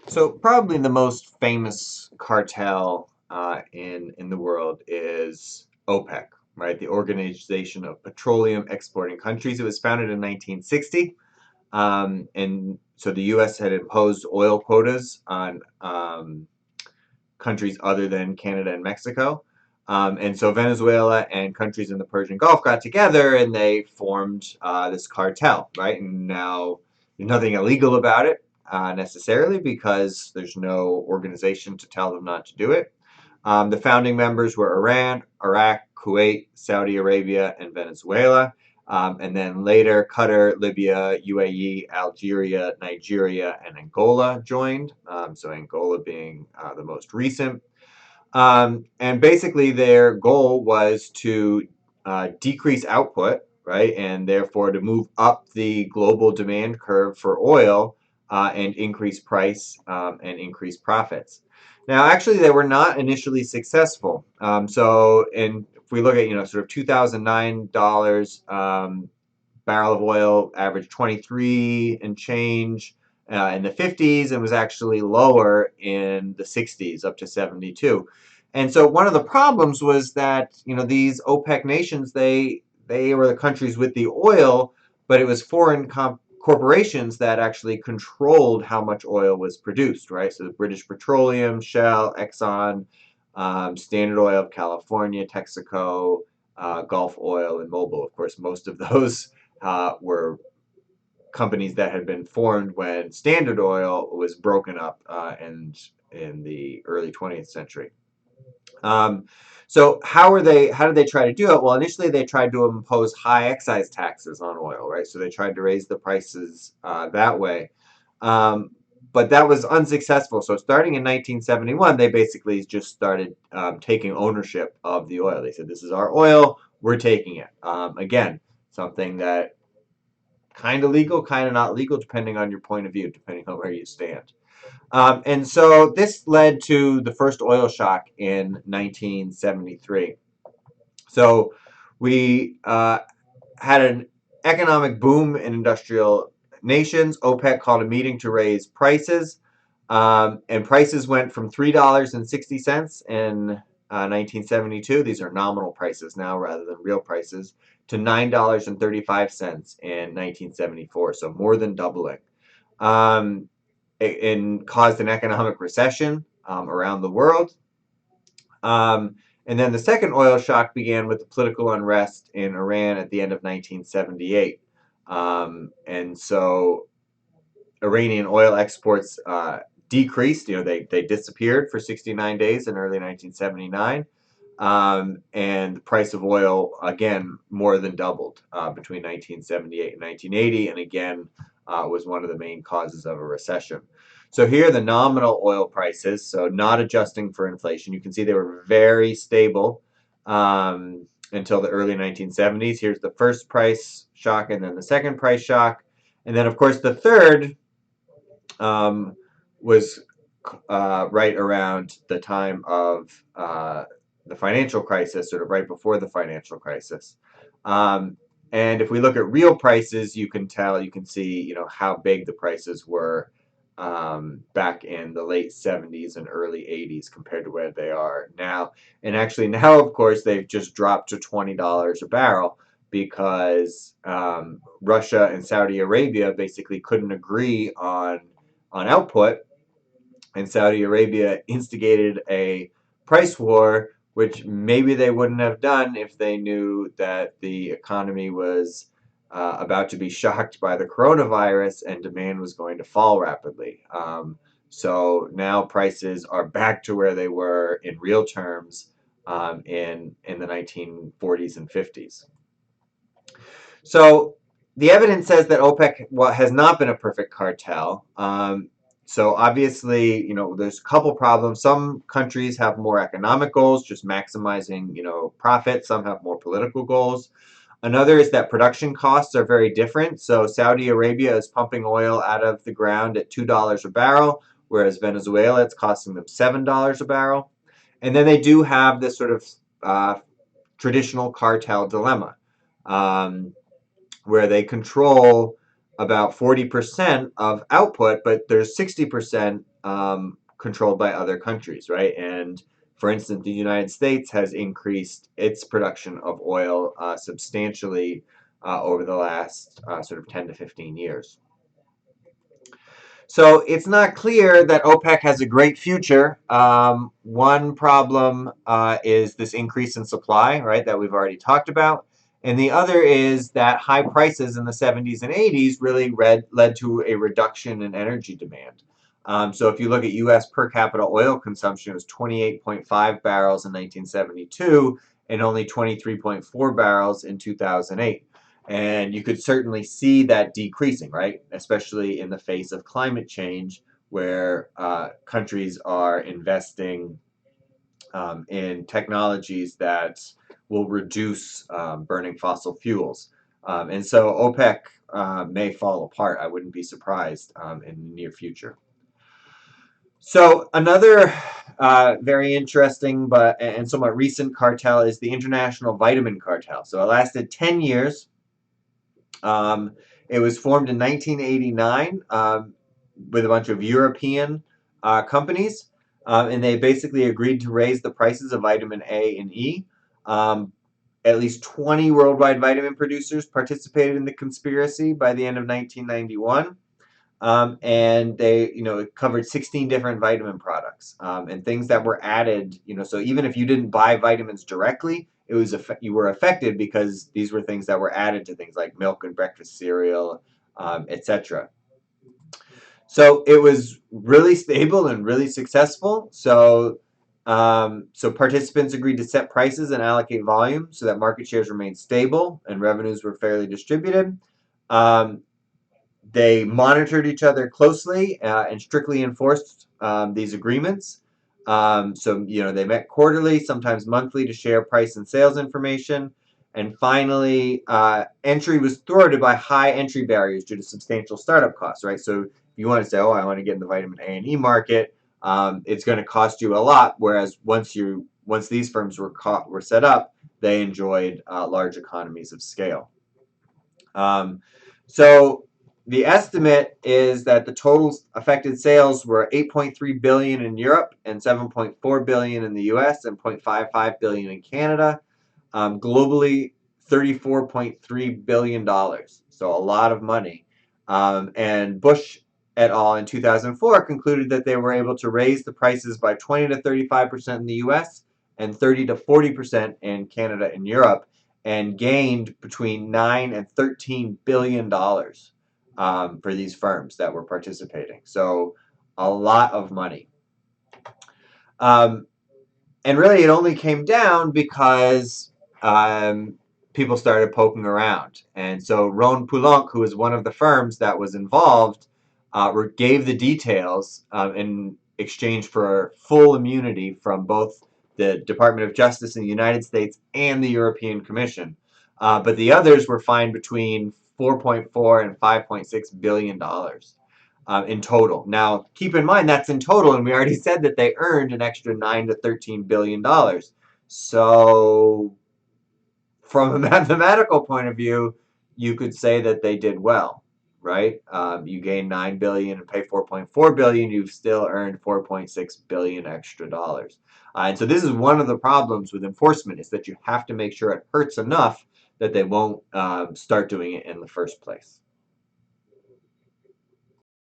So probably the most famous cartel in the world is OPEC, right? The Organization of Petroleum Exporting Countries. It was founded in 1960, and so the U.S. had imposed oil quotas on countries other than Canada and Mexico. And so Venezuela and countries in the Persian Gulf got together and they formed this cartel, right? And now there's nothing illegal about it necessarily because there's no organization to tell them not to do it. The founding members were Iran, Iraq, Kuwait, Saudi Arabia, and Venezuela. And then later, Qatar, Libya, UAE, Algeria, Nigeria, and Angola joined. So Angola being the most recent. And basically, their goal was to decrease output, right, and therefore to move up the global demand curve for oil and increase price and increase profits. Now, actually, they were not initially successful. If we look at sort of 2009 dollars barrel of oil averaged 23 and change in the 50s and was actually lower in the 60s up to 72. And so one of the problems was that these OPEC nations they were the countries with the oil, but it was foreign corporations that actually controlled how much oil was produced, right? So the British Petroleum, Shell, Exxon, Standard Oil of California, Texaco, Gulf Oil, and Mobil. Of course, most of those were companies that had been formed when Standard Oil was broken up in the early 20th century. So how did they try to do it? Well, initially they tried to impose high excise taxes on oil, right? So they tried to raise the prices that way. Um, but that was unsuccessful. So starting in 1971, they basically just started taking ownership of the oil. They said, "This is our oil. We're taking it." Again, something that kind of legal, kind of not legal, depending on your point of view, depending on where you stand. And so this led to the first oil shock in 1973. So we had an economic boom in industrial nations. OPEC called a meeting to raise prices, and prices went from $3.60 in 1972. These are nominal prices now rather than real prices, to $9.35 in 1974. So more than doubling. Um, and caused an economic recession around the world. And then the second oil shock began with the political unrest in Iran at the end of 1978. And so Iranian oil exports decreased. They disappeared for 69 days in early 1979. And the price of oil, again, more than doubled between 1978 and 1980. And again, was one of the main causes of a recession. So here are the nominal oil prices, so not adjusting for inflation. You can see they were very stable until the early 1970s. Here's the first price shock and then the second price shock. And then, of course, the third was right around the time of the financial crisis, sort of right before the financial crisis. And if we look at real prices, you can see, how big the prices were back in the late 70s and early 80s compared to where they are now. And actually now, of course, they've just dropped to $20 a barrel because Russia and Saudi Arabia basically couldn't agree on output, and Saudi Arabia instigated a price war, which maybe they wouldn't have done if they knew that the economy was about to be shocked by the coronavirus and demand was going to fall rapidly. So now prices are back to where they were in real terms in the 1940s and 50s. So the evidence says that OPEC has not been a perfect cartel. So obviously, there's a couple problems. Some countries have more economic goals, just maximizing, profit. Some have more political goals. Another is that production costs are very different. So Saudi Arabia is pumping oil out of the ground at $2 a barrel, whereas Venezuela, it's costing them $7 a barrel. And then they do have this sort of traditional cartel dilemma. Where they control about 40% of output, but there's 60% controlled by other countries, right? And for instance, the United States has increased its production of oil substantially over the last sort of 10 to 15 years. So it's not clear that OPEC has a great future. One problem is this increase in supply, right, that we've already talked about. And the other is that high prices in the 70s and 80s really led to a reduction in energy demand. So if you look at U.S. per capita oil consumption, it was 28.5 barrels in 1972 and only 23.4 barrels in 2008. And you could certainly see that decreasing, right? Especially in the face of climate change, where countries are investing in technologies that will reduce burning fossil fuels. And so OPEC may fall apart. I wouldn't be surprised in the near future. So another very interesting and somewhat recent cartel is the International Vitamin Cartel. So it lasted 10 years. It was formed in 1989 with a bunch of European companies, and they basically agreed to raise the prices of vitamin A and E. At least 20 worldwide vitamin producers participated in the conspiracy by the end of 1991. And they, it covered 16 different vitamin products and things that were added. So even if you didn't buy vitamins directly, you were affected because these were things that were added to things like milk and breakfast cereal, etc. So it was really stable and really successful. So participants agreed to set prices and allocate volume so that market shares remained stable and revenues were fairly distributed. They monitored each other closely and strictly enforced these agreements. They met quarterly, sometimes monthly, to share price and sales information. And finally, entry was thwarted by high entry barriers due to substantial startup costs, right? So if you want to say, oh, I want to get in the vitamin A and E market, it's going to cost you a lot. Whereas once these firms were set up, they enjoyed large economies of scale. So the estimate is that the total affected sales were 8.3 billion in Europe and 7.4 billion in the US and 0.55 billion in Canada. Globally, $34.3 billion. So a lot of money. And Bush et al. In 2004 concluded that they were able to raise the prices by 20 to 35% in the US and 30 to 40% in Canada and Europe, and gained between 9 and 13 billion dollars for these firms that were participating. So a lot of money. And really, it only came down because people started poking around. And so Ron Poulenc, who was one of the firms that was involved, gave the details in exchange for full immunity from both the Department of Justice in the United States and the European Commission. But the others were fined between 4.4 and 5.6 billion dollars. In total. Now, keep in mind that's in total, and we already said that they earned an extra 9 to 13 billion dollars. So, from a mathematical point of view, you could say that they did well, right? You gain 9 billion and pay 4.4 billion, you've still earned 4.6 billion extra dollars. And so this is one of the problems with enforcement, is that you have to make sure it hurts enough that they won't start doing it in the first place.